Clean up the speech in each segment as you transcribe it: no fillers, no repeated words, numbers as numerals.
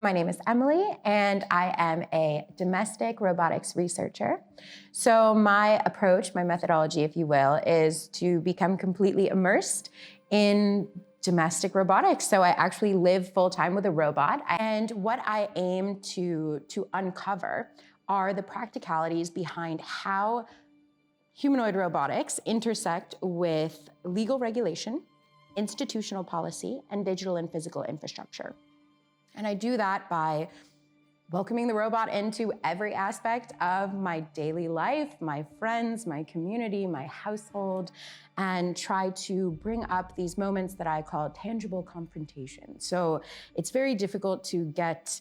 My name is Emily, and I am a domestic robotics researcher. So my approach, my methodology, if you will, is to become completely immersed in domestic robotics. So I actually live full-time with a robot. And what I aim to uncover are the practicalities behind how humanoid robotics intersect with legal regulation, institutional policy, and digital and physical infrastructure. And I do that by welcoming the robot into every aspect of my daily life, my friends, my community, my household, and try to bring up these moments that I call tangible confrontation. So it's very difficult to get,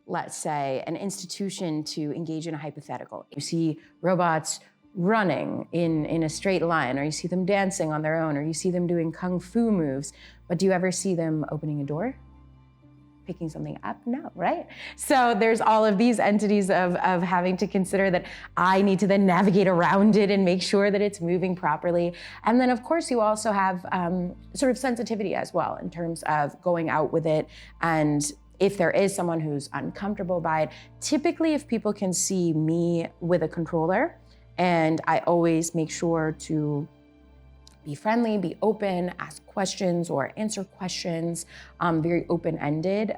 let's say, an institution to engage in a hypothetical. You see robots running in a straight line, or you see them dancing on their own, or you see them doing kung fu moves, but do you ever see them opening a door? Picking something up? No, right? So there's all of these entities of having to consider that I need to then navigate around it and make sure that it's moving properly. And then of course you also have sort of sensitivity as well in terms of going out with it. And if there is someone who's uncomfortable by it, typically if people can see me with a controller, and I always make sure to be friendly, be open, ask questions or answer questions, very open-ended.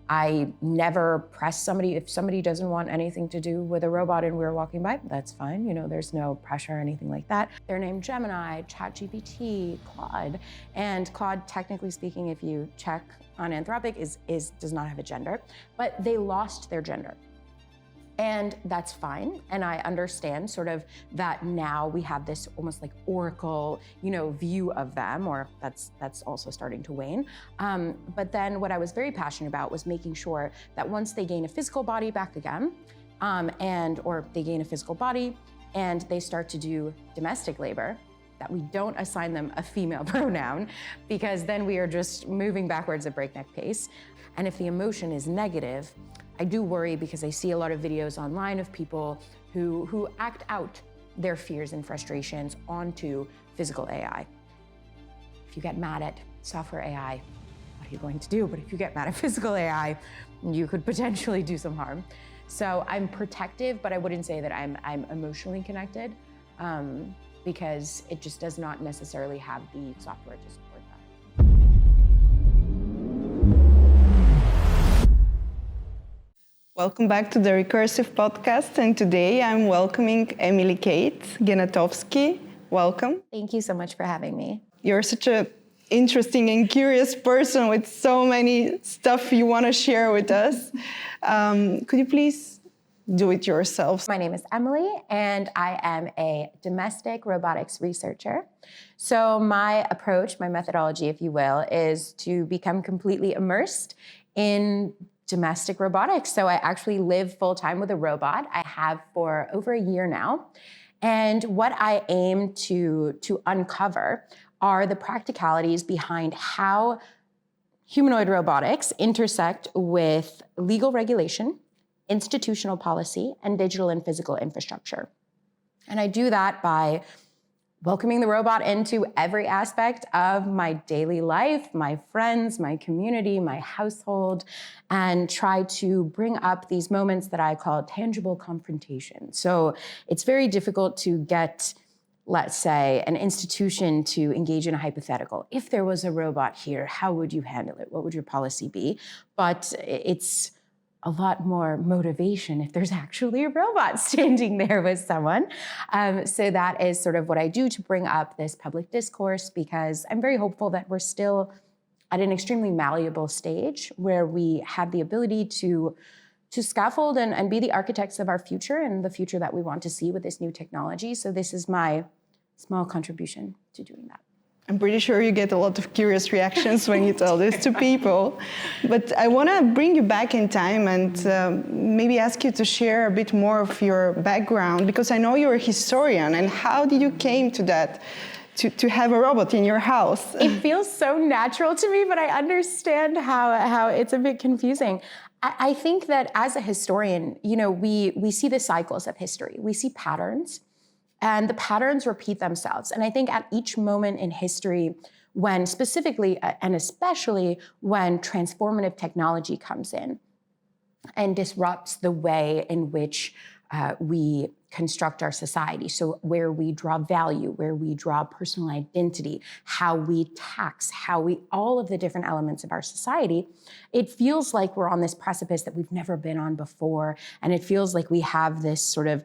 I never press somebody. If somebody doesn't want anything to do with a robot and we're walking by, that's fine. You know, there's no pressure or anything like that. They're named Gemini, ChatGPT, Claude. And Claude, technically speaking, if you check on Anthropic, does not have a gender, but they lost their gender. And that's fine. And I understand sort of that now we have this almost like oracle, view of them, or that's also starting to wane. But then what I was very passionate about was making sure that once they gain a physical body back again, or they gain a physical body and they start to do domestic labor, that we don't assign them a female pronoun, because then we are just moving backwards at breakneck pace. And if the emotion is negative, I do worry because I see a lot of videos online of people who act out their fears and frustrations onto physical AI. If you get mad at software AI, what are you going to do? But if you get mad at physical AI, you could potentially do some harm. So I'm protective, but I wouldn't say that I'm emotionally connected because it just does not necessarily have the software to support that. Welcome back to the Recursive Podcast, and today I'm welcoming Emily Kate Genatowski. Welcome. Thank you so much for having me. You're such an interesting and curious person with so many stuff you want to share with us. Could you please do it yourself? My name is Emily, and I am a domestic robotics researcher. So my approach, my methodology, if you will, is to become completely immersed in domestic robotics. So I actually live full-time with a robot. I have for over a year now. And what I aim to uncover are the practicalities behind how humanoid robotics intersect with legal regulation, institutional policy, and digital and physical infrastructure. And I do that by welcoming the robot into every aspect of my daily life, my friends, my community, my household, and try to bring up these moments that I call tangible confrontation. So it's very difficult to get, let's say, an institution to engage in a hypothetical. If there was a robot here, how would you handle it? What would your policy be? But it's a lot more motivation if there's actually a robot standing there with someone. So that is sort of what I do to bring up this public discourse, because I'm very hopeful that we're still at an extremely malleable stage where we have the ability to scaffold and be the architects of our future and the future that we want to see with this new technology. So this is my small contribution to doing that. I'm pretty sure you get a lot of curious reactions when you tell this to people. But I want to bring you back in time and maybe ask you to share a bit more of your background, because I know you're a historian. And how did you came to that, to have a robot in your house? It feels so natural to me, but I understand how it's a bit confusing. I think that as a historian, we see the cycles of history. We see patterns. And the patterns repeat themselves. And I think at each moment in history, when specifically and especially when transformative technology comes in, and disrupts the way in which we construct our society. So where we draw value, where we draw personal identity, how we tax, all of the different elements of our society, it feels like we're on this precipice that we've never been on before. And it feels like we have this sort of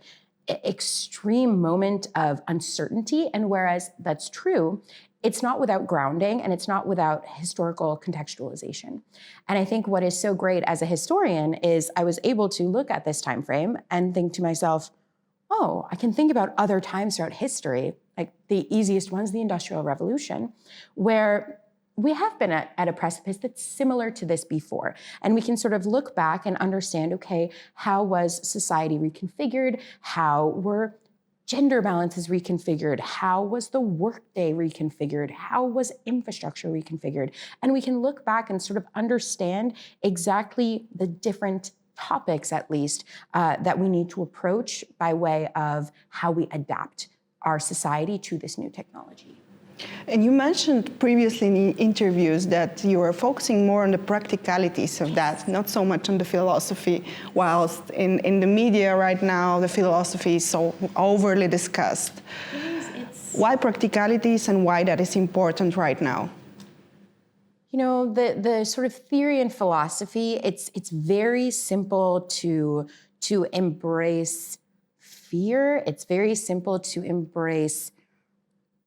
extreme moment of uncertainty. And whereas that's true, it's not without grounding and it's not without historical contextualization. And I think what is so great as a historian is I was able to look at this time frame and think to myself, oh, I can think about other times throughout history, like the easiest one's the Industrial Revolution, where we have been at a precipice that's similar to this before. And we can sort of look back and understand, okay, how was society reconfigured? How were gender balances reconfigured? How was the workday reconfigured? How was infrastructure reconfigured? And we can look back and sort of understand exactly the different topics, at least, that we need to approach by way of how we adapt our society to this new technology. And you mentioned previously in the interviews that you are focusing more on the practicalities of that, not so much on the philosophy, whilst in the media right now, the philosophy is so overly discussed. Why practicalities and why that is important right now? You know, the sort of theory and philosophy, it's very simple to embrace fear. It's very simple to embrace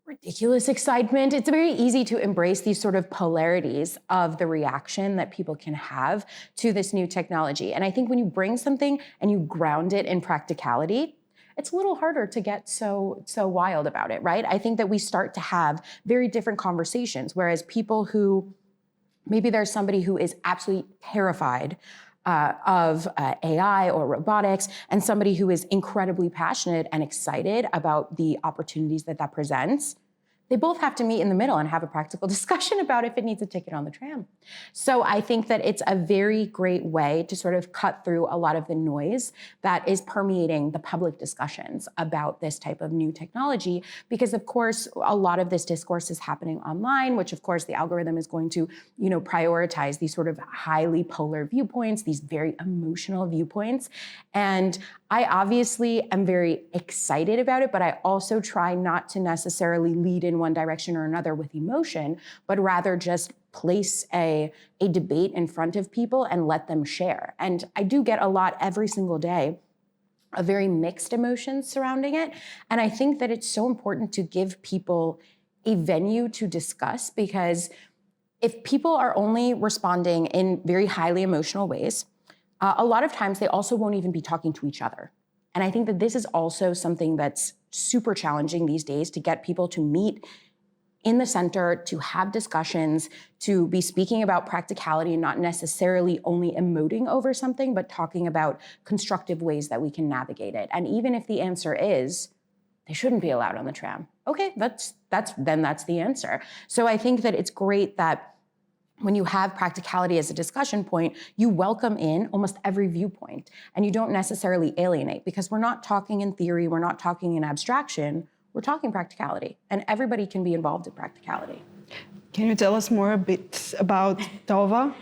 ridiculous excitement. It's very easy to embrace these sort of polarities of the reaction that people can have to this new technology. And I think when you bring something and you ground it in practicality, it's a little harder to get so wild about it, right? I think that we start to have very different conversations, whereas people who, maybe there's somebody who is absolutely terrified of AI or robotics, and somebody who is incredibly passionate and excited about the opportunities that presents. They both have to meet in the middle and have a practical discussion about if it needs a ticket on the tram. So I think that it's a very great way to sort of cut through a lot of the noise that is permeating the public discussions about this type of new technology, because of course, a lot of this discourse is happening online, which of course the algorithm is going to, prioritize these sort of highly polar viewpoints, these very emotional viewpoints. And I obviously am very excited about it, but I also try not to necessarily lead in one direction or another with emotion, but rather just place a debate in front of people and let them share. And I do get a lot every single day of very mixed emotions surrounding it. And I think that it's so important to give people a venue to discuss, because if people are only responding in very highly emotional ways, a lot of times they also won't even be talking to each other. And I think that this is also something that's super challenging these days, to get people to meet in the center, to have discussions, to be speaking about practicality and not necessarily only emoting over something, but talking about constructive ways that we can navigate it. And even if the answer is, they shouldn't be allowed on the tram, okay, that's the answer. So I think that it's great that when you have practicality as a discussion point, you welcome in almost every viewpoint, and you don't necessarily alienate, because we're not talking in theory, we're not talking in abstraction, we're talking practicality, and everybody can be involved in practicality. Can you tell us more a bit about Tova?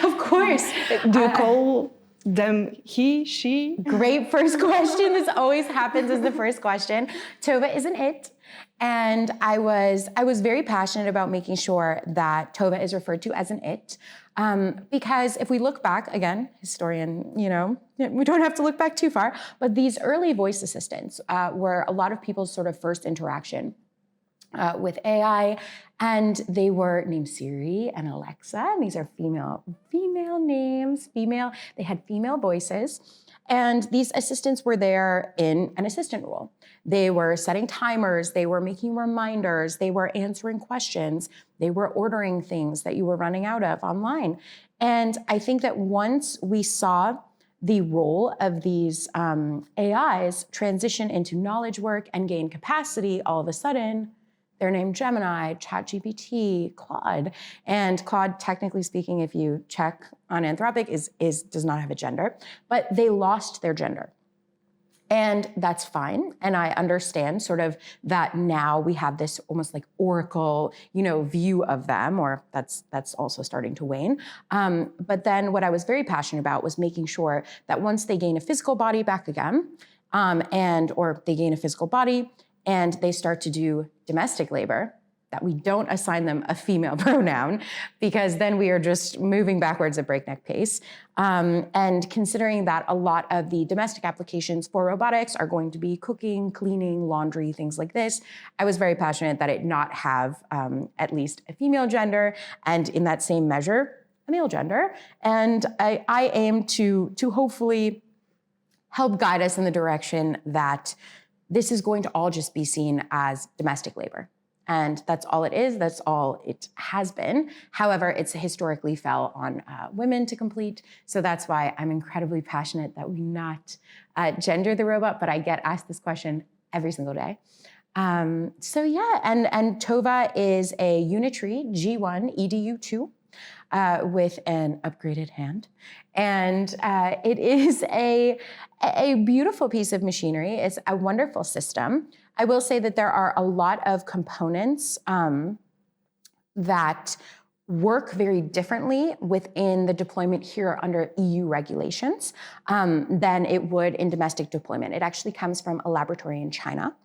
Of course. Do you call them he, she? Great first question. This always happens as the first question. Tova is an it. And I was very passionate about making sure that Tova is referred to as an it, because if we look back, again, historian, we don't have to look back too far, but these early voice assistants were a lot of people's sort of first interaction with AI, and they were named Siri and Alexa, and these are female names, they had female voices, and these assistants were there in an assistant role. They were setting timers, they were making reminders, they were answering questions, they were ordering things that you were running out of online. And I think that once we saw the role of these AIs transition into knowledge work and gain capacity, all of a sudden, they're named Gemini, ChatGPT, Claude. And Claude, technically speaking, if you check on Anthropic, does not have a gender, but they lost their gender. And that's fine. And I understand sort of that now we have this almost like oracle, view of them, or that's also starting to wane. But then what I was very passionate about was making sure that once they gain a physical body back again, or they gain a physical body and they start to do domestic labor, that we don't assign them a female pronoun, because then we are just moving backwards at breakneck pace. And considering that a lot of the domestic applications for robotics are going to be cooking, cleaning, laundry, things like this, I was very passionate that it not have at least a female gender, and in that same measure, a male gender. And I aim to hopefully help guide us in the direction that this is going to all just be seen as domestic labor. And that's all it is. That's all it has been. However, it's historically fell on women to complete. So that's why I'm incredibly passionate that we not gender the robot, but I get asked this question every single day. And Tova is a Unitree G1 EDU2 with an upgraded hand. And it is a beautiful piece of machinery. It's a wonderful system. I will say that there are a lot of components that work very differently within the deployment here under EU regulations than it would in domestic deployment. It actually comes from a laboratory in China.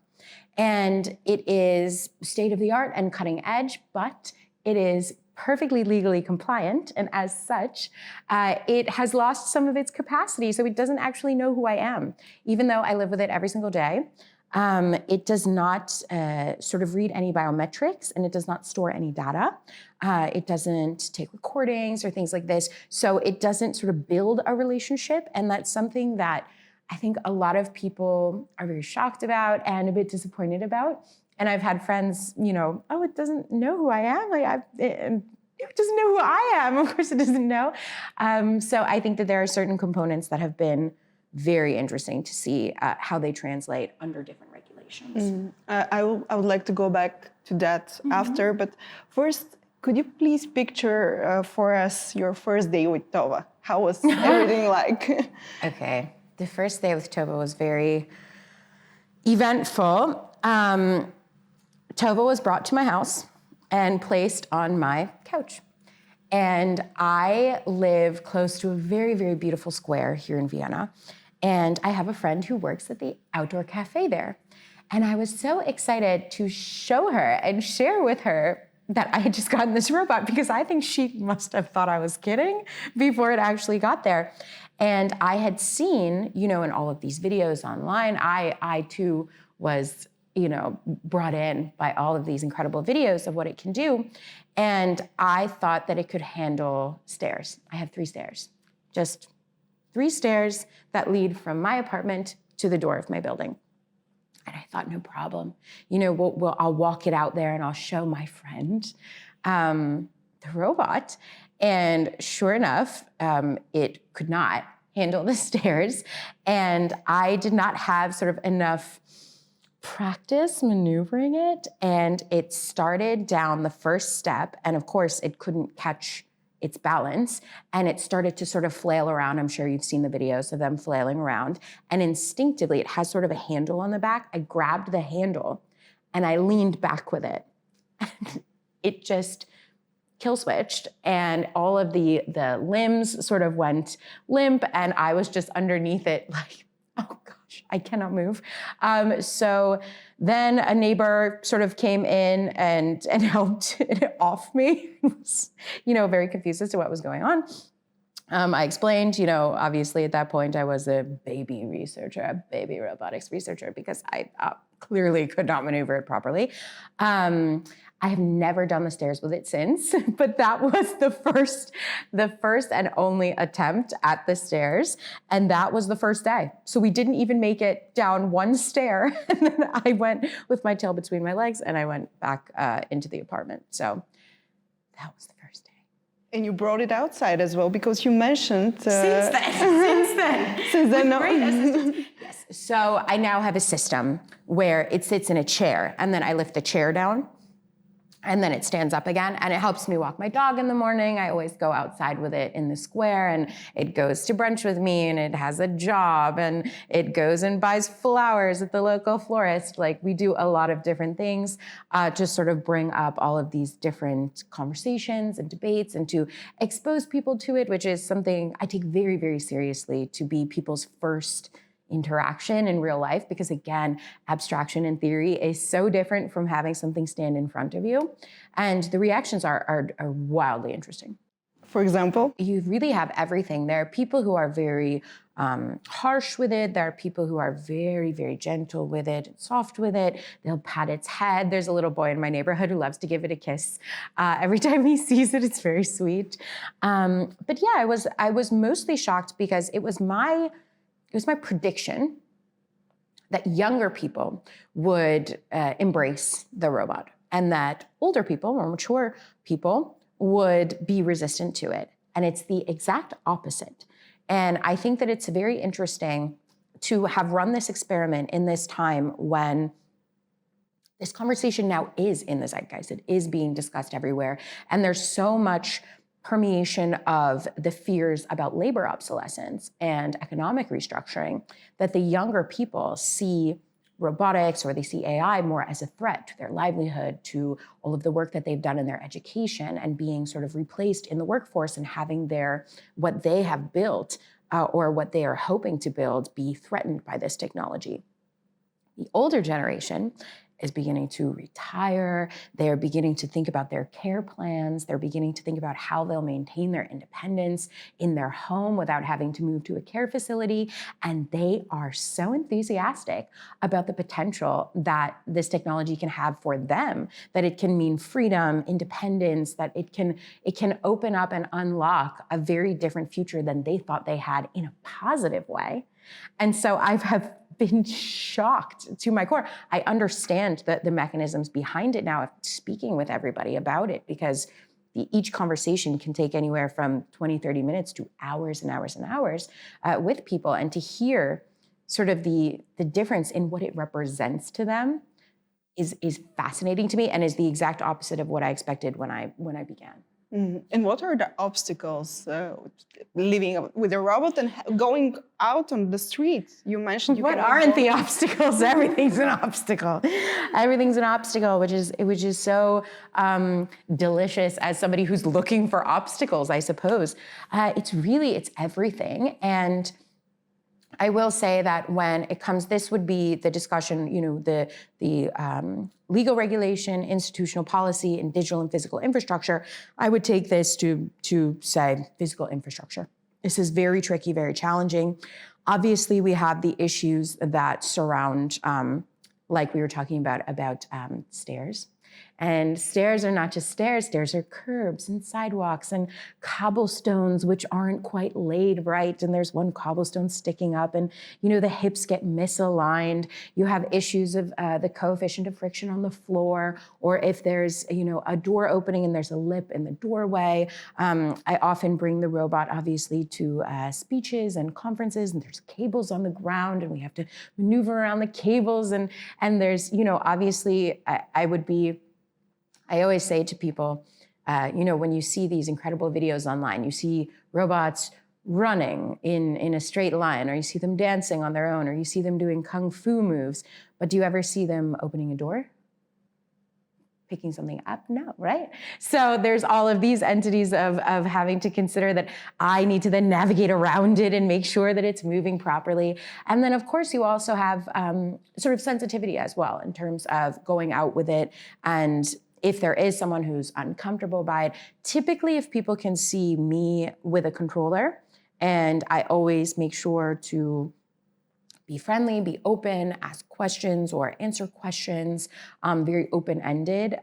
And it is state-of-the-art and cutting edge, but it is perfectly legally compliant, and as such, it has lost some of its capacity, so it doesn't actually know who I am, even though I live with it every single day. It does not sort of read any biometrics, and it does not store any data. It doesn't take recordings or things like this. So it doesn't sort of build a relationship. And that's something that I think a lot of people are very shocked about and a bit disappointed about. And I've had friends, it doesn't know who I am. It doesn't know who I am. Of course it doesn't know. So I think that there are certain components that have been very interesting to see how they translate under different regulations. I would like to go back to that after, but first, could you please picture for us your first day with Tova? How was everything like? Okay, the first day with Tova was very eventful. Tova was brought to my house and placed on my couch. And I live close to a very, very beautiful square here in Vienna. And I have a friend who works at the outdoor cafe there. And I was so excited to show her and share with her that I had just gotten this robot, because I think she must have thought I was kidding before it actually got there. And I had seen, in all of these videos online, I too was, brought in by all of these incredible videos of what it can do. And I thought that it could handle stairs. I have 3 stairs, just 3 stairs that lead from my apartment to the door of my building. And I thought, no problem. I'll walk it out there and I'll show my friend the robot. And sure enough, it could not handle the stairs. And I did not have sort of enough practice maneuvering it. And it started down the first step. And of course, it couldn't catch its balance, and it started to sort of flail around. I'm sure you've seen the videos of them flailing around. And instinctively, it has sort of a handle on the back. I grabbed the handle and I leaned back with it. It just kill switched, and all of the limbs sort of went limp, and I was just underneath it like, oh gosh, I cannot move. So then a neighbor sort of came in and helped it off me. Very confused as to what was going on. I explained, obviously at that point I was a baby robotics researcher, because I clearly could not maneuver it properly. I have never done the stairs with it since, but that was the first and only attempt at the stairs. And that was the first day. So we didn't even make it down 1 stair. And then I went with my tail between my legs and I went back into the apartment. So that was the first day. And you brought it outside as well, because you mentioned... Since then, no. Yes. So I now have a system where it sits in a chair, and then I lift the chair down, and then it stands up again, and it helps me walk my dog in the morning. I always go outside with it in the square, and it goes to brunch with me, and it has a job, and it goes and buys flowers at the local florist. Like, we do a lot of different things to sort of bring up all of these different conversations and debates, and to expose people to it, which is something I take very, very seriously, to be people's first interaction in real life, because again, abstraction and theory is so different from having something stand in front of you. And the reactions are wildly interesting. For example? You really have everything. There are people who are very harsh with it. There are people who are very, very gentle with it, soft with it. They'll pat its head. There's a little boy in my neighborhood who loves to give it a kiss every time he sees it. It's very sweet. But yeah, I was mostly shocked because it was my prediction that younger people would embrace the robot, and that older people, more mature people, would be resistant to it. And it's the exact opposite. And I think that it's very interesting to have run this experiment in this time when this conversation now is in the zeitgeist. It is being discussed everywhere. And there's so much permeation of the fears about labor obsolescence and economic restructuring that the younger people see robotics, or they see AI more as a threat to their livelihood, to all of the work that they've done in their education, and being sort of replaced in the workforce, and having what they have built or what they are hoping to build be threatened by this technology. The older generation is beginning to retire. They're beginning to think about their care plans. They're beginning to think about how they'll maintain their independence in their home without having to move to a care facility. And they are so enthusiastic about the potential that this technology can have for them, that it can mean freedom, independence, that it can open up and unlock a very different future than they thought they had, in a positive way. And so I have been shocked to my core. I understand the mechanisms behind it now, speaking with everybody about it, because each conversation can take anywhere from 20, 30 minutes to hours and hours and hours with people. And to hear sort of the difference in what it represents to them is fascinating to me, and is the exact opposite of what I expected when I began. Mm-hmm. And what are the obstacles living with a robot and going out on the street? You mentioned what aren't the obstacles? Everything's an obstacle. Everything's an obstacle, which is so delicious as somebody who's looking for obstacles, I suppose. It's everything. And I will say that when it comes, this would be the discussion, the legal regulation, institutional policy, and digital and physical infrastructure. I would take this to say physical infrastructure. This is very tricky, very challenging. Obviously, we have the issues that surround, like we were talking about stairs. And stairs are not just stairs. Stairs are curbs and sidewalks and cobblestones, which aren't quite laid right. And there's one cobblestone sticking up, and the hips get misaligned. You have issues of the coefficient of friction on the floor, or if there's a door opening and there's a lip in the doorway. I often bring the robot, obviously, to speeches and conferences, and there's cables on the ground, and we have to maneuver around the cables. And there's obviously I always say to people, when you see these incredible videos online, you see robots running in a straight line, or you see them dancing on their own, or you see them doing kung fu moves, but do you ever see them opening a door? Picking something up? No, right? So there's all of these entities of having to consider that I need to then navigate around it and make sure that it's moving properly. And then, of course, you also have sort of sensitivity as well, in terms of going out with it. And if there is someone who's uncomfortable by it, typically if people can see me with a controller, and I always make sure to be friendly, be open, ask questions or answer questions, very open-ended.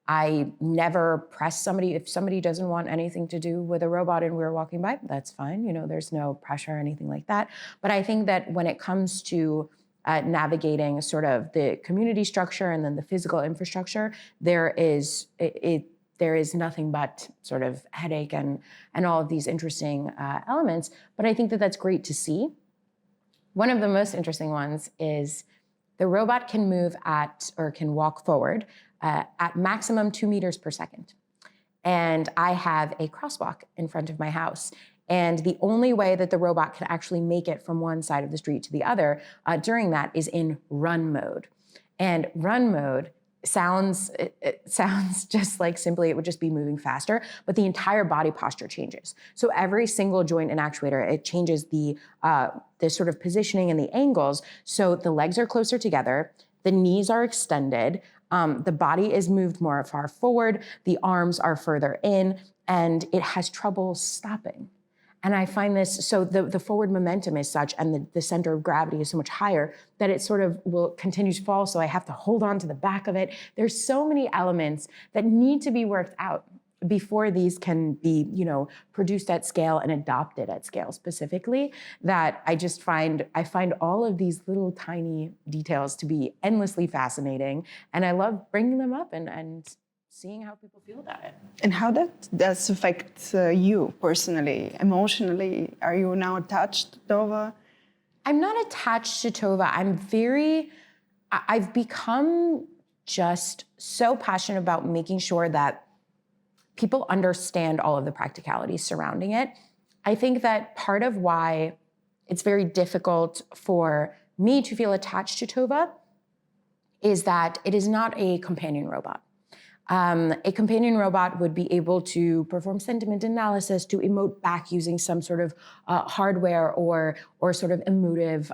I never press somebody. If somebody doesn't want anything to do with a robot and we're walking by, that's fine. There's no pressure or anything like that. But I think that when it comes to navigating sort of the community structure and then the physical infrastructure, there is nothing but sort of headache and all of these interesting elements. But I think that that's great to see. One of the most interesting ones is The robot can move can walk forward at maximum 2 meters per second. And I have a crosswalk in front of my house. And the only way that the robot can actually make it from one side of the street to the other during that is in run mode. And run mode sounds just like simply it would just be moving faster, but the entire body posture changes. So every single joint and actuator, it changes the sort of positioning and the angles. So the legs are closer together, the knees are extended, the body is moved more far forward, the arms are further in, and it has trouble stopping. And I find this, so the forward momentum is such, and the center of gravity is so much higher that it sort of will continue to fall, so I have to hold on to the back of it. There's so many elements that need to be worked out before these can be, produced at scale and adopted at scale specifically, that I find all of these little tiny details to be endlessly fascinating. And I love bringing them up and seeing how people feel about it. And how does affect you personally, emotionally? Are you now attached to Tova? I'm not attached to Tova. I've become just so passionate about making sure that people understand all of the practicalities surrounding it. I think that part of why it's very difficult for me to feel attached to Tova is that it is not a companion robot. A companion robot would be able to perform sentiment analysis, to emote back using some sort of hardware or sort of emotive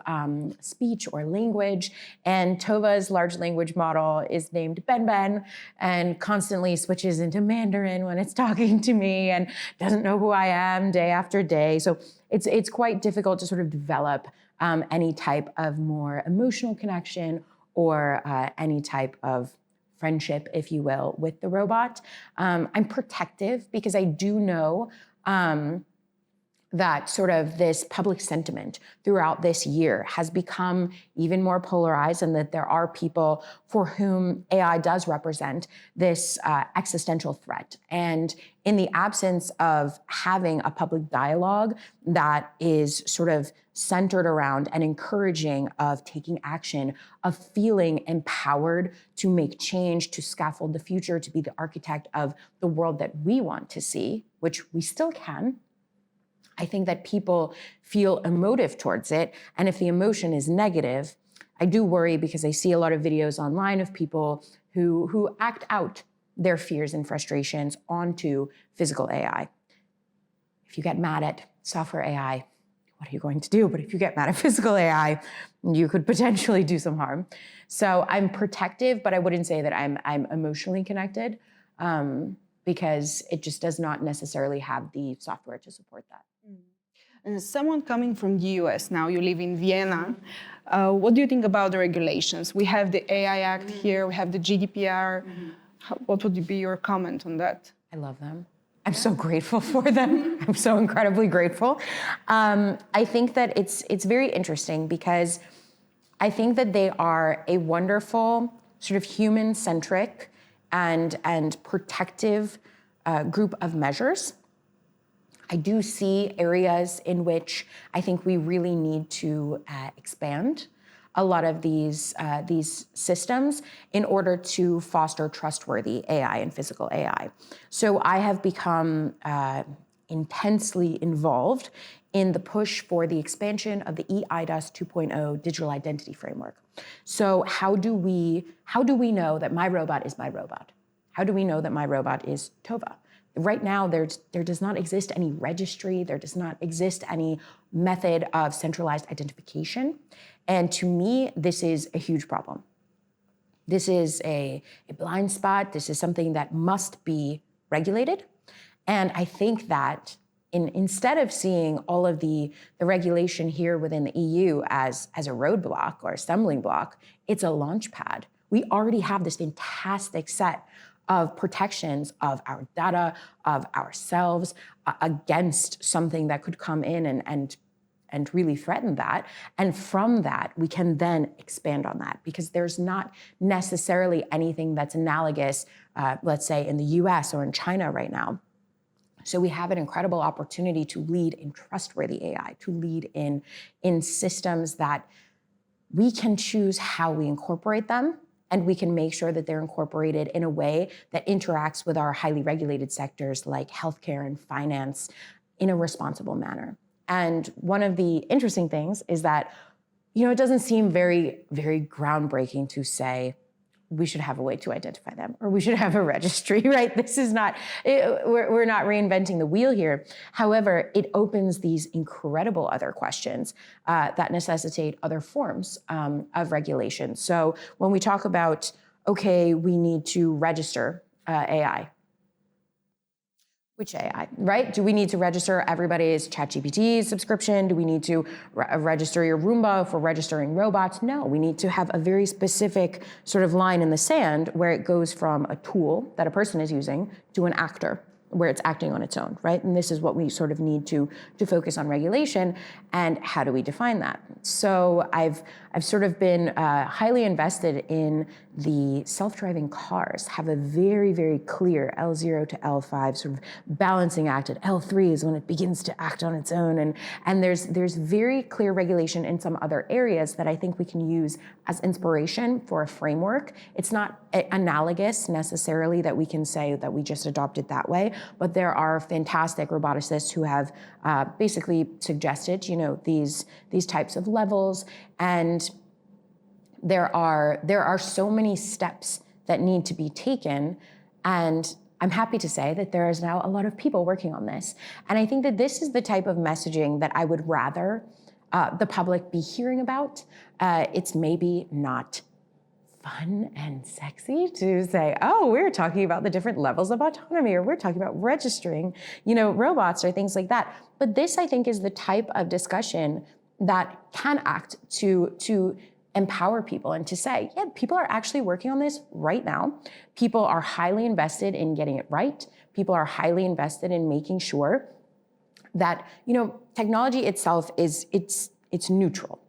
speech or language. And Tova's large language model is named Ben and constantly switches into Mandarin when it's talking to me and doesn't know who I am day after day. So it's quite difficult to sort of develop any type of more emotional connection or any type of friendship, if you will, with the robot. I'm protective because I do know that sort of this public sentiment throughout this year has become even more polarized, and that there are people for whom AI does represent this existential threat. And in the absence of having a public dialogue that is sort of centered around and encouraging of taking action, of feeling empowered to make change, to scaffold the future, to be the architect of the world that we want to see, which we still can, I think that people feel emotive towards it. And if the emotion is negative, I do worry because I see a lot of videos online of people who act out their fears and frustrations onto physical AI. If you get mad at software AI, what are you going to do? But if you get mad at physical AI, you could potentially do some harm. So I'm protective, but I wouldn't say that I'm emotionally connected because it just does not necessarily have the software to support that. And as someone coming from the US now, you live in Vienna, what do you think about the regulations? We have the AI Act here, we have the GDPR. What would be your comment on that? I love them. I'm so grateful for them. I'm so incredibly grateful. I think that it's very interesting because I think that they are a wonderful sort of human-centric and protective group of measures. I do see areas in which I think we really need to expand a lot of these systems in order to foster trustworthy AI and physical AI. So I have become intensely involved in the push for the expansion of the eIDAS 2.0 digital identity framework. So how do we know that my robot is my robot? How do we know that my robot is Tova? Right now, there does not exist any registry, there does not exist any method of centralized identification. And to me, this is a huge problem. This is a blind spot. This is something that must be regulated. And I think that instead of seeing all of the regulation here within the EU as a roadblock or a stumbling block, it's a launch pad. We already have this fantastic set of protections of our data, of ourselves, against something that could come in and really threaten that. And from that, we can then expand on that because there's not necessarily anything that's analogous, let's say in the US or in China right now. So we have an incredible opportunity to lead in trustworthy AI, to lead in systems that we can choose how we incorporate them, and we can make sure that they're incorporated in a way that interacts with our highly regulated sectors like healthcare and finance in a responsible manner. And one of the interesting things is that, it doesn't seem very, very groundbreaking to say we should have a way to identify them, or we should have a registry, right? This is not, we're not reinventing the wheel here. However, it opens these incredible other questions that necessitate other forms of regulation. So when we talk about, okay, we need to register AI, which AI, right? Do we need to register everybody's ChatGPT subscription? Do we need to register your Roomba if we're registering robots? No, we need to have a very specific sort of line in the sand where it goes from a tool that a person is using to an actor where it's acting on its own, right? And this is what we sort of need to focus on regulation. And how do we define that? So I've sort of been highly invested in the self-driving cars, have a very, very clear L0 to L5 sort of balancing act. At L3 is when it begins to act on its own. And there's very clear regulation in some other areas that I think we can use as inspiration for a framework. It's not analogous necessarily that we can say that we just adopt it that way, but there are fantastic roboticists who have basically suggested, these types of levels. And there are so many steps that need to be taken. And I'm happy to say that there is now a lot of people working on this. And I think that this is the type of messaging that I would rather the public be hearing about. It's maybe not fun and sexy to say, oh, we're talking about the different levels of autonomy, or we're talking about registering, robots or things like that. But this, I think, is the type of discussion that can act to empower people and to say, yeah, people are actually working on this right now. People are highly invested in getting it right. People are highly invested in making sure that, technology itself it's neutral.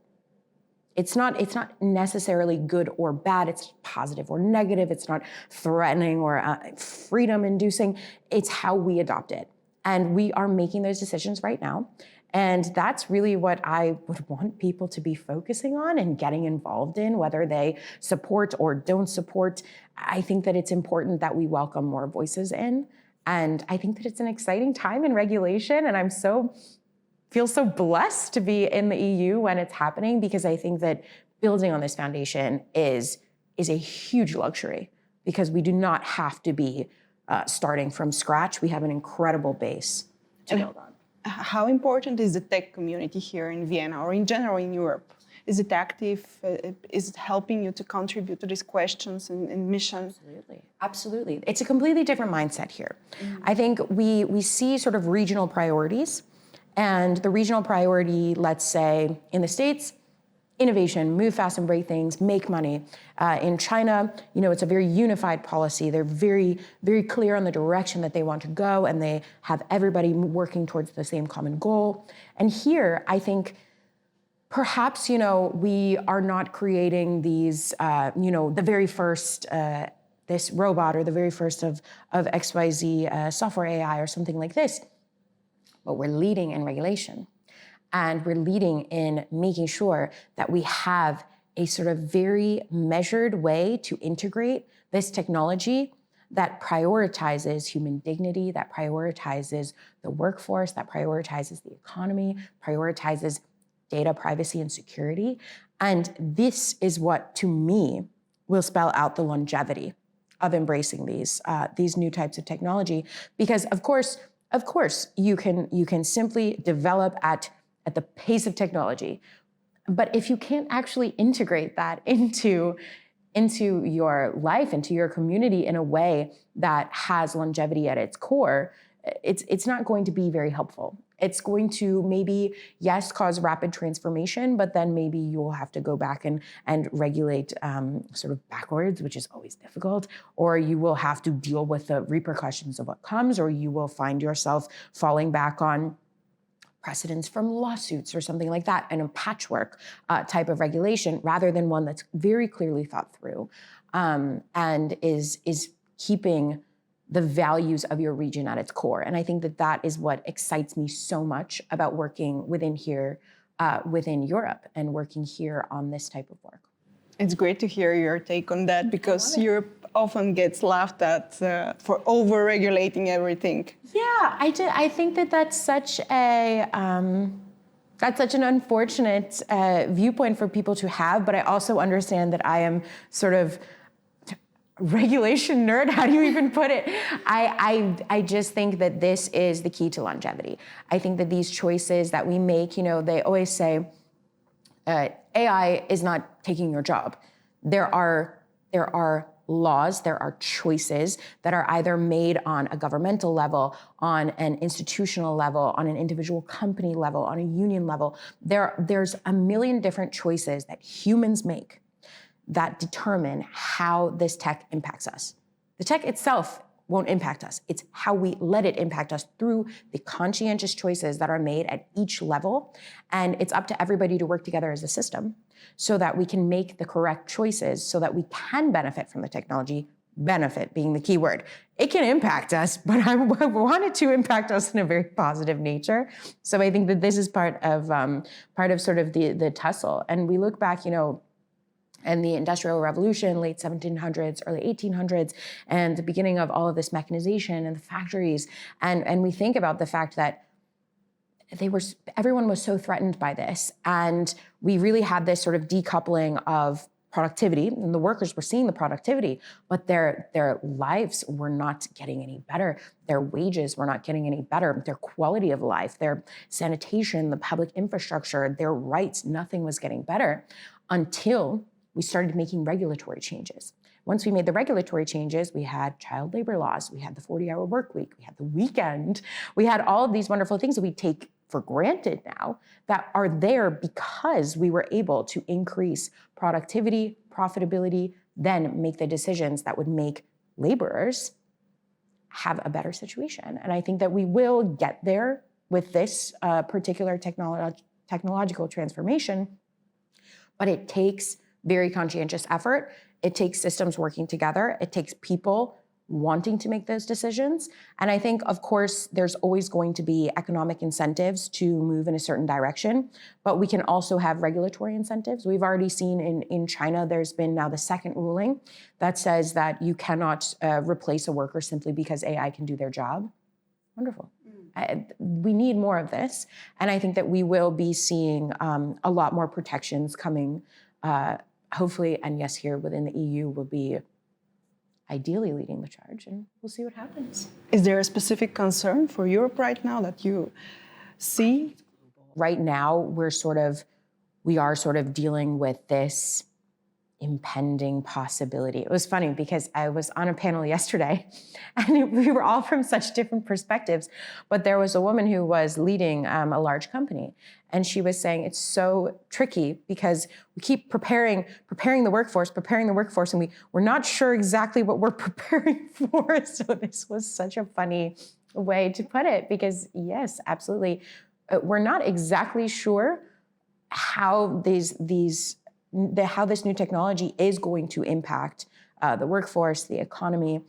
It's not necessarily good or bad. It's positive or negative. It's not threatening or freedom inducing. It's how we adopt it. And we are making those decisions right now. And that's really what I would want people to be focusing on and getting involved in, whether they support or don't support. I think that it's important that we welcome more voices in. And I think that it's an exciting time in regulation. And feel so blessed to be in the EU when it's happening, because I think that building on this foundation is a huge luxury, because we do not have to be starting from scratch. We have an incredible base to build on. How important is the tech community here in Vienna, or in general in Europe? Is it active? Is it helping you to contribute to these questions and mission? Absolutely. It's a completely different mindset here. Mm-hmm. I think we see sort of regional priorities, and the regional priority, let's say in the States, innovation, move fast and break things, make money. In China, it's a very unified policy. They're very, very clear on the direction that they want to go, and they have everybody working towards the same common goal. And here, I think perhaps, we are not creating these, the very first, this robot, or the very first of XYZ software AI or something like this, but we're leading in regulation. And we're leading in making sure that we have a sort of very measured way to integrate this technology that prioritizes human dignity, that prioritizes the workforce, that prioritizes the economy, prioritizes data privacy and security. And this is what, to me, will spell out the longevity of embracing these new types of technology. Because of course, you can simply develop at the pace of technology. But if you can't actually integrate that into your life, into your community in a way that has longevity at its core, it's not going to be very helpful. It's going to maybe, yes, cause rapid transformation, but then maybe you'll have to go back and regulate sort of backwards, which is always difficult, or you will have to deal with the repercussions of what comes, or you will find yourself falling back on precedents from lawsuits or something like that, and a patchwork type of regulation, rather than one that's very clearly thought through and is keeping the values of your region at its core. And I think that is what excites me so much about working within here within Europe and working here on this type of work. It's great to hear your take on that, because Europe often gets laughed at for over-regulating everything. Yeah, I think that that's such an unfortunate viewpoint for people to have, but I also understand that I am sort of regulation nerd. How do you even put it? I just think that this is the key to longevity. I think that these choices that we make, they always say, AI is not taking your job. There are laws, there are choices that are either made on a governmental level, on an institutional level, on an individual company level, on a union level. There's a million different choices that humans make that determine how this tech impacts us. The tech itself won't impact us. It's how we let it impact us through the conscientious choices that are made at each level. And it's up to everybody to work together as a system so that we can make the correct choices so that we can benefit from the technology, benefit being the key word. It can impact us, but I want it to impact us in a very positive nature. So I think that this is part of sort of the tussle. And we look back, and the Industrial Revolution, late 1700s, early 1800s, and the beginning of all of this mechanization and the factories. And we think about the fact that everyone was so threatened by this. And we really had this sort of decoupling of productivity, and the workers were seeing the productivity, but their lives were not getting any better. Their wages were not getting any better. Their quality of life, their sanitation, the public infrastructure, their rights, nothing was getting better until we started making regulatory changes. Once we made the regulatory changes, we had child labor laws, we had the 40-hour work week, we had the weekend, we had all of these wonderful things that we take for granted now that are there because we were able to increase productivity, profitability, then make the decisions that would make laborers have a better situation. And I think that we will get there with this particular technological transformation, but it takes very conscientious effort. It takes systems working together. It takes people wanting to make those decisions. And I think, of course, there's always going to be economic incentives to move in a certain direction, but we can also have regulatory incentives. We've already seen in China, there's been now the second ruling that says that you cannot replace a worker simply because AI can do their job. Wonderful. We need more of this. And I think that we will be seeing a lot more protections coming hopefully, and yes, here within the EU will be ideally leading the charge, and we'll see what happens. Is there a specific concern for Europe right now that you see? Right now, we are sort of dealing with this impending possibility. It was funny because I was on a panel yesterday and we were all from such different perspectives, but there was a woman who was leading a large company, and she was saying it's so tricky because we keep preparing the workforce, and we're not sure exactly what we're preparing for. So this was such a funny way to put it because yes, absolutely. We're not exactly sure how how this new technology is going to impact the workforce, the economy,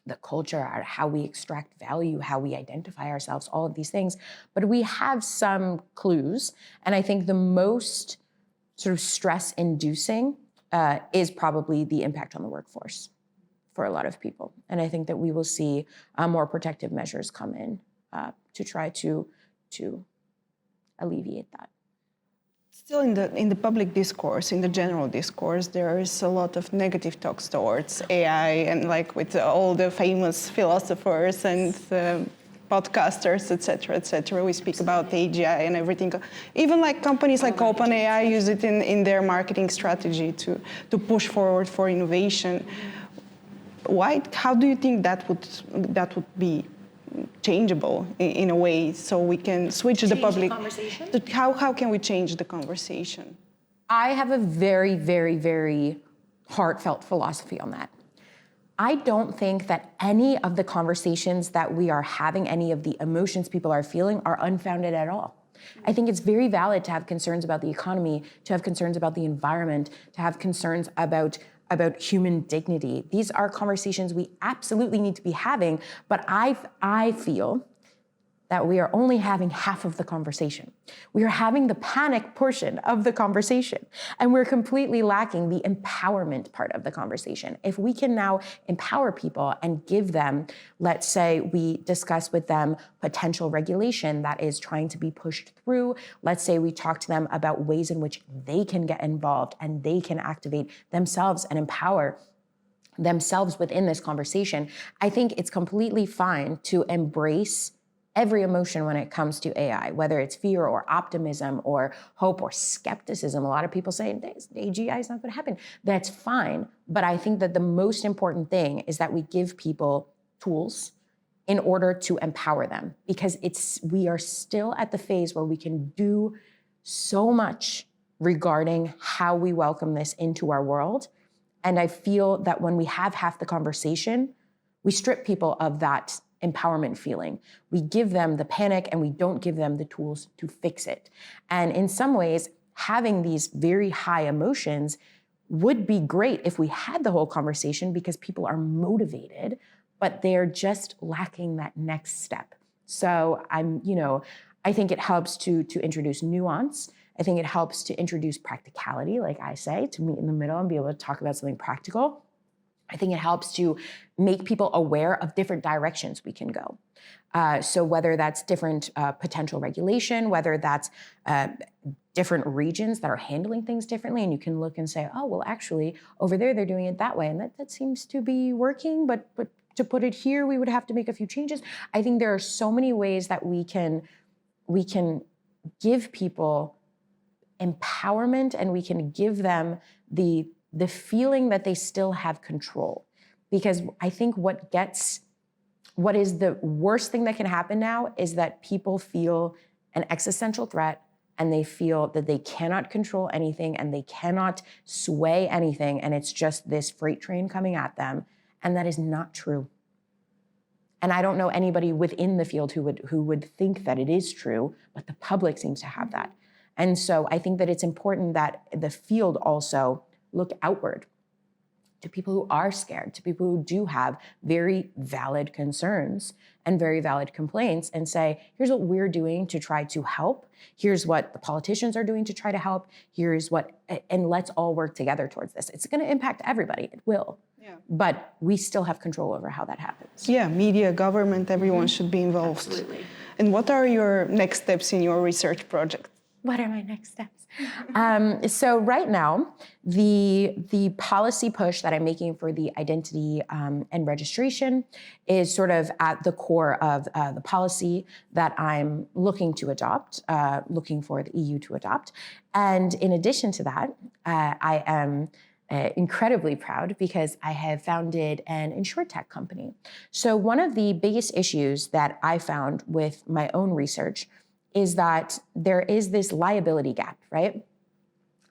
the culture, how we extract value, how we identify ourselves, all of these things. But we have some clues. And I think the most sort of stress-inducing is probably the impact on the workforce for a lot of people. And I think that we will see more protective measures come in to try to alleviate that. Still in the public discourse, in the general discourse, there is a lot of negative talks towards AI, and like with all the famous philosophers and podcasters, etc., we speak about AGI and everything. Even like companies like OpenAI use it in their marketing strategy to push forward for innovation. How do you think that would be changeable in a way so we can switch the public conversation? How can we change the conversation? I have a very, very, very heartfelt philosophy on that. I don't think that any of the conversations that we are having, any of the emotions people are feeling are unfounded at all. I think it's very valid to have concerns about the economy, to have concerns about the environment, to have concerns about human dignity. These are conversations we absolutely need to be having, but I feel that we are only having half of the conversation. We are having the panic portion of the conversation, and we're completely lacking the empowerment part of the conversation. If we can now empower people and give them, let's say we discuss with them potential regulation that is trying to be pushed through. Let's say we talk to them about ways in which they can get involved and they can activate themselves and empower themselves within this conversation. I think it's completely fine to embrace every emotion when it comes to AI, whether it's fear or optimism or hope or skepticism. A lot of people say AGI is not going to happen. That's fine. But I think that the most important thing is that we give people tools in order to empower them, because we are still at the phase where we can do so much regarding how we welcome this into our world. And I feel that when we have half the conversation, we strip people of that empowerment feeling. We give them the panic and we don't give them the tools to fix it. And in some ways, having these very high emotions would be great if we had the whole conversation, because people are motivated, but they're just lacking that next step. So I think it helps to introduce nuance. I think it helps to introduce practicality, like I say, to meet in the middle and be able to talk about something practical. I think it helps to make people aware of different directions we can go. So whether that's different potential regulation, whether that's different regions that are handling things differently, and you can look and say, oh, well, actually, over there, they're doing it that way, and that seems to be working, but to put it here, we would have to make a few changes. I think there are so many ways that we can give people empowerment, and we can give them the feeling that they still have control. Because I think what is the worst thing that can happen now is that people feel an existential threat, and they feel that they cannot control anything and they cannot sway anything, and it's just this freight train coming at them. And that is not true. And I don't know anybody within the field who would think that it is true, but the public seems to have that. And so I think that it's important that the field also look outward to people who are scared, to people who do have very valid concerns and very valid complaints, and say, here's what we're doing to try to help. Here's what the politicians are doing to try to help. And let's all work together towards this. It's going to impact everybody. It will. Yeah. But we still have control over how that happens. Yeah, media, government, everyone should be involved. Absolutely. And what are your next steps in your research project? What are my next steps? So right now, the policy push that I'm making for the identity and registration is sort of at the core of the policy that I'm looking to adopt, looking for the EU to adopt. And in addition to that, I am incredibly proud because I have founded an Insurtech company. So one of the biggest issues that I found with my own research is that there is this liability gap, right?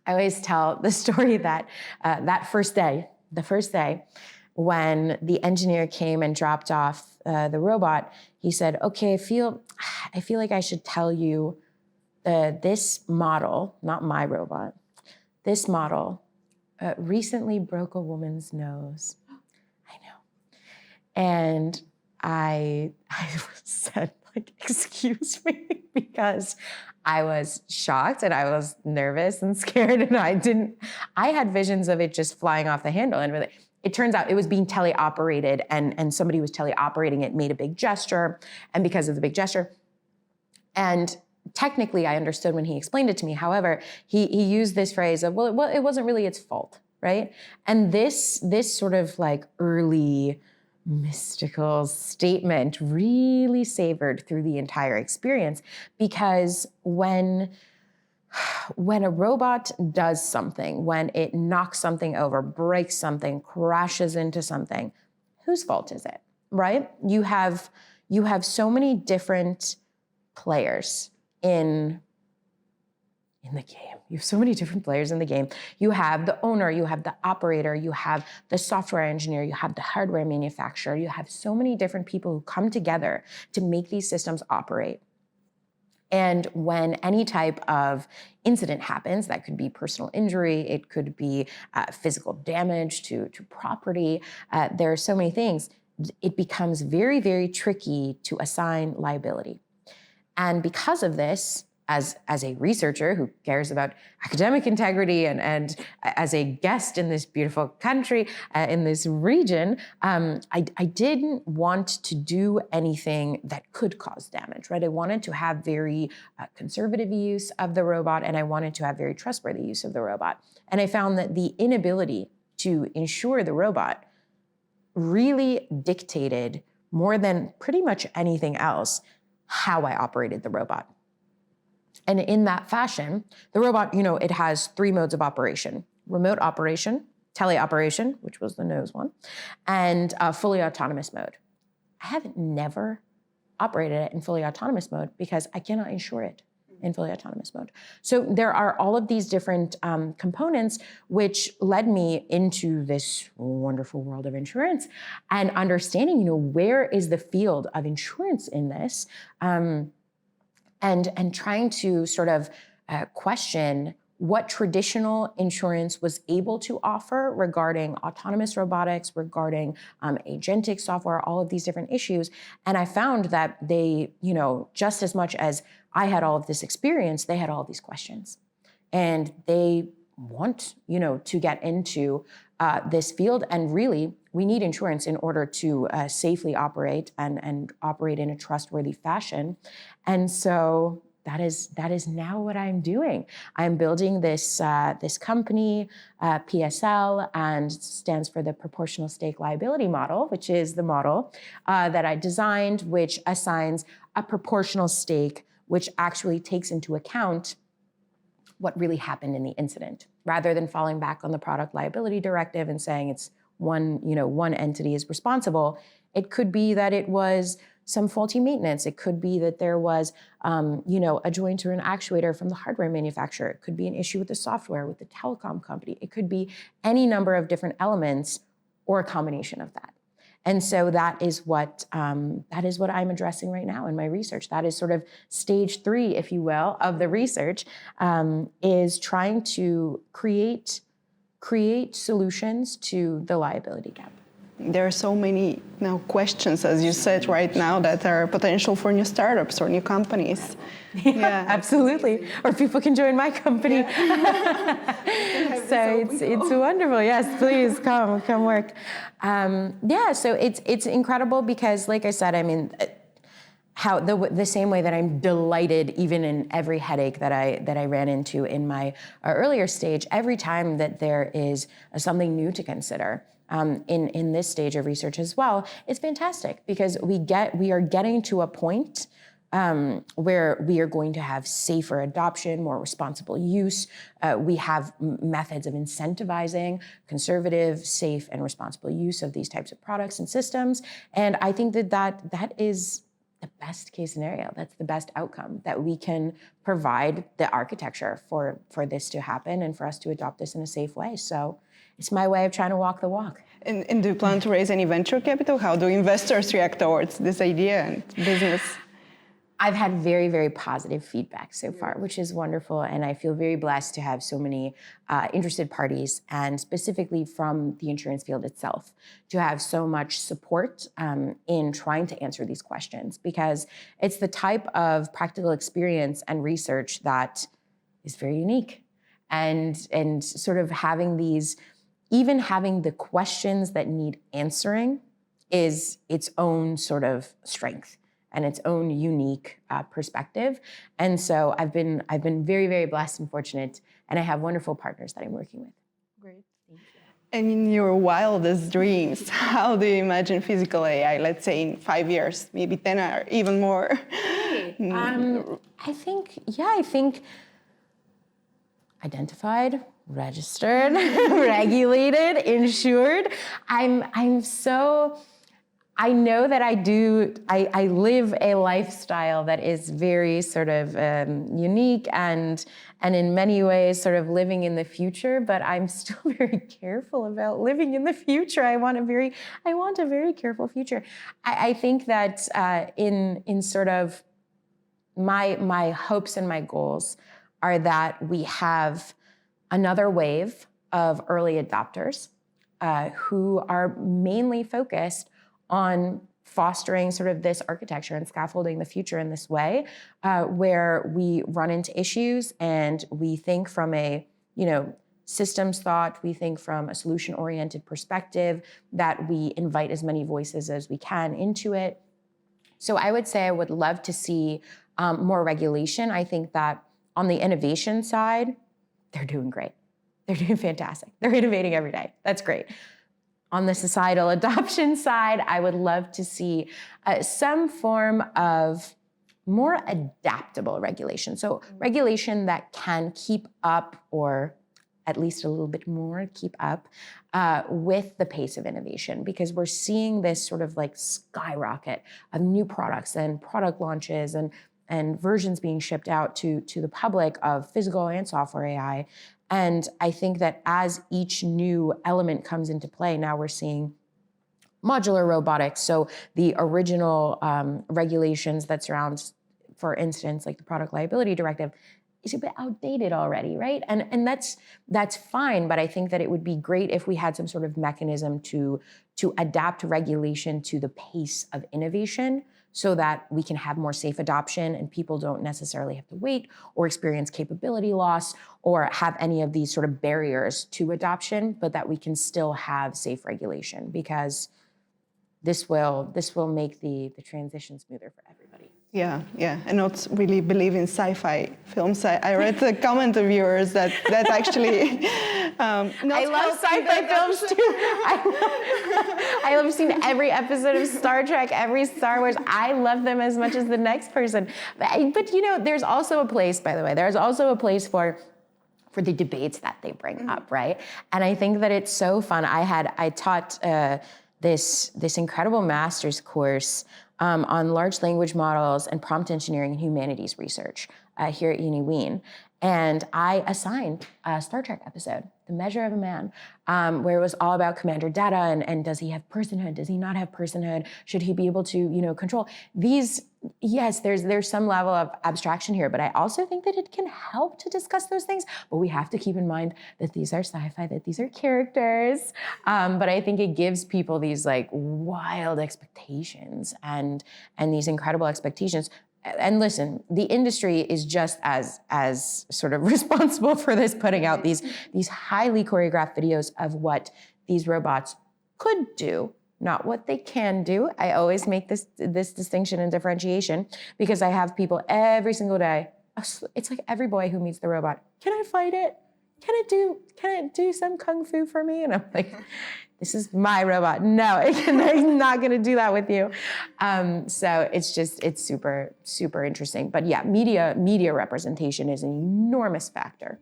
I always tell the story that the first day when the engineer came and dropped off the robot, he said, okay, I feel like I should tell you this model, not my robot, this model recently broke a woman's nose. I know. And I said, excuse me, because I was shocked and I was nervous and scared, and I had visions of it just flying off the handle, and really, it turns out it was being teleoperated, and somebody was teleoperating it, made a big gesture, and because of the big gesture, and technically I understood when he explained it to me. However, he used this phrase of, well, it wasn't really its fault, right? And this sort of like early mystical statement really savored through the entire experience, because when a robot does something, when it knocks something over, breaks something, crashes into something, whose fault is it, right? You have so many different players in the game. You have so many different players in the game. You have the owner, you have the operator, you have the software engineer, you have the hardware manufacturer. You have so many different people who come together to make these systems operate. And when any type of incident happens, that could be personal injury, it could be physical damage to property, there are so many things, it becomes very, very tricky to assign liability. And because of this, as a researcher who cares about academic integrity and as a guest in this beautiful country, in this region, I didn't want to do anything that could cause damage, right? I wanted to have very conservative use of the robot, and I wanted to have very trustworthy use of the robot. And I found that the inability to insure the robot really dictated more than pretty much anything else how I operated the robot. And in that fashion, the robot, it has 3 modes of operation: remote operation, teleoperation, which was the nose one, and fully autonomous mode. I have never operated it in fully autonomous mode because I cannot insure it in fully autonomous mode. So there are all of these different components which led me into this wonderful world of insurance and understanding, where is the field of insurance in this, and trying to sort of question what traditional insurance was able to offer regarding autonomous robotics, regarding agentic software, all of these different issues. And I found that they, just as much as I had all of this experience, they had all of these questions. And they want, to get into this field. And really, we need insurance in order to safely operate and operate in a trustworthy fashion. And so that is now what I'm doing. I'm building this company, PSL, and stands for the Proportional Stake Liability model, which is the model that I designed, which assigns a proportional stake, which actually takes into account what really happened in the incident, rather than falling back on the product liability directive and saying it's one entity is responsible. It could be that it was some faulty maintenance. It could be that there was, a joint or an actuator from the hardware manufacturer. It could be an issue with the software, with the telecom company. It could be any number of different elements or a combination of that. And so that is what I'm addressing right now in my research. That is sort of stage 3, if you will, of the research, is trying to create solutions to the liability gap. There are so many questions, as you said right now, that are potential for new startups or new companies. Yeah, absolutely. Or people can join my company. Yeah. So it's wonderful. Yes, please come work. So it's incredible because, like I said, how the same way that I'm delighted even in every headache that I ran into in my earlier stage, every time that there is something new to consider. In this stage of research as well, it's fantastic because we are getting to a point where we are going to have safer adoption, more responsible use. We have methods of incentivizing conservative, safe, and responsible use of these types of products and systems. And I think that is the best case scenario. That's the best outcome, that we can provide the architecture for this to happen and for us to adopt this in a safe way. So it's my way of trying to walk the walk. And do you plan to raise any venture capital? How do investors react towards this idea and business? I've had very, very positive feedback so far, which is wonderful. And I feel very blessed to have so many interested parties, and specifically from the insurance field itself, to have so much support in trying to answer these questions, because it's the type of practical experience and research that is very unique. And sort of having the questions that need answering is its own sort of strength and its own unique perspective. And so I've been very, very blessed and fortunate, and I have wonderful partners that I'm working with. Great. Thank you. And in your wildest dreams, how do you imagine physical AI, let's say in 5 years, maybe 10 or even more? I think identified, registered, regulated, insured. I know that I live a lifestyle that is very sort of unique and in many ways sort of living in the future, but I'm still very careful about living in the future. I want a very careful future. I think that in sort of my hopes and my goals are that we have another wave of early adopters who are mainly focused on fostering sort of this architecture and scaffolding the future in this way, where we run into issues and we think from a, systems thought, we think from a solution-oriented perspective, that we invite as many voices as we can into it. So I would say I would love to see more regulation. I think that on the innovation side, they're doing great. They're doing fantastic. They're innovating every day. That's great. On the societal adoption side, I would love to see some form of more adaptable regulation. So regulation that can keep up, or at least a little bit more keep up with the pace of innovation, because we're seeing this sort of like skyrocket of new products and product launches and versions being shipped out to the public of physical and software AI. And I think that as each new element comes into play, now we're seeing modular robotics. So the original regulations that surround, for instance, like the Product Liability Directive, is a bit outdated already, right? And that's fine, but I think that it would be great if we had some sort of mechanism to adapt regulation to the pace of innovation, so that we can have more safe adoption and people don't necessarily have to wait or experience capability loss or have any of these sort of barriers to adoption, but that we can still have safe regulation, because this will make the transition smoother for everybody. Yeah, and not really believe in sci-fi films. I read a comment of yours that actually. I love sci-fi films too. I have seen every episode of Star Trek, every Star Wars. I love them as much as the next person. But there's also a place, by the way. There's also a place for the debates that they bring up, right? And I think that it's so fun. I taught this incredible master's course on large language models and prompt engineering and humanities research here at Uni Wien. And I assigned a Star Trek episode, The Measure of a Man, where it was all about Commander Data and does he have personhood? Does he not have personhood? Should he be able to, control these? Yes, there's some level of abstraction here, but I also think that it can help to discuss those things. But we have to keep in mind that these are sci-fi, that these are characters. But I think it gives people these like wild expectations and these incredible expectations. And listen, the industry is just as sort of responsible for this, putting out these highly choreographed videos of what these robots could do, not what they can do. I always make this distinction and differentiation, because I have people every single day. It's like every boy who meets the robot. Can I fight it? Can it do some kung fu for me? And I'm like, this is my robot. No, it's not going to do that with you. So it's super, super interesting. But yeah, media representation is an enormous factor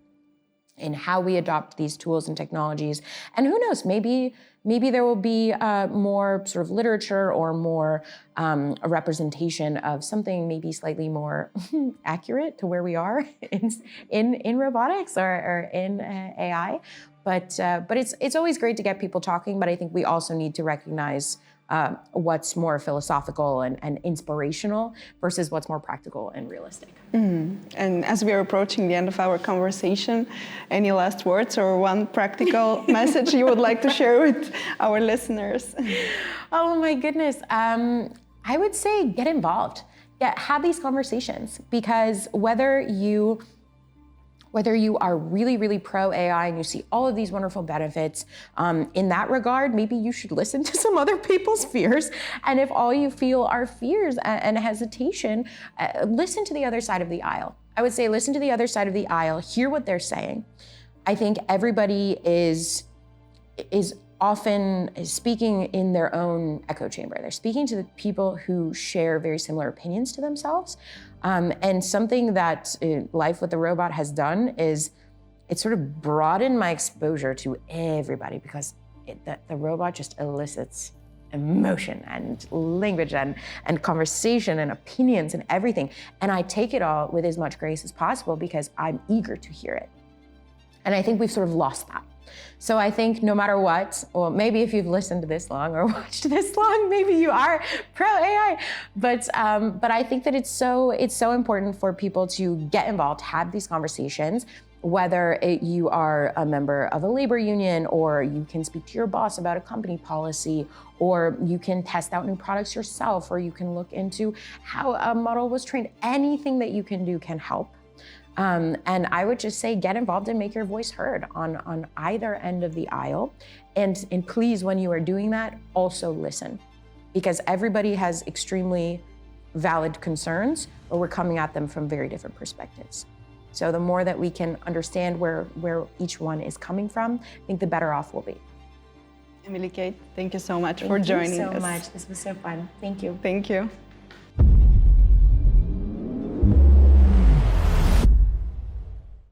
in how we adopt these tools and technologies. And who knows, maybe there will be more sort of literature or more a representation of something maybe slightly more accurate to where we are in robotics or in AI. But it's always great to get people talking, but I think we also need to recognize what's more philosophical and inspirational versus what's more practical and realistic. And as we are approaching the end of our conversation, any last words or one practical message you would like to share with our listeners? Oh my goodness. I would say get involved. Have these conversations, because whether you are really, really pro AI and you see all of these wonderful benefits, in that regard, maybe you should listen to some other people's fears. And if all you feel are fears and hesitation, listen to the other side of the aisle. I would say listen to the other side of the aisle, hear what they're saying. I think everybody is often speaking in their own echo chamber. They're speaking to the people who share very similar opinions to themselves. And something that Life with the Robot has done is it sort of broadened my exposure to everybody, because the robot just elicits emotion and language and conversation and opinions and everything. And I take it all with as much grace as possible, because I'm eager to hear it. And I think we've sort of lost that. So I think no matter what, or maybe if you've listened to this long or watched this long, maybe you are pro AI. But I think that it's so important for people to get involved, have these conversations, whether you are a member of a labor union, or you can speak to your boss about a company policy, or you can test out new products yourself, or you can look into how a model was trained. Anything that you can do can help. And I would just say, get involved and make your voice heard on either end of the aisle. And please, when you are doing that, also listen, because everybody has extremely valid concerns, but we're coming at them from very different perspectives. So the more that we can understand where each one is coming from, I think the better off we'll be. Emily Kate, thank you so much for joining us. Thank you so much. This was so fun. Thank you. Thank you.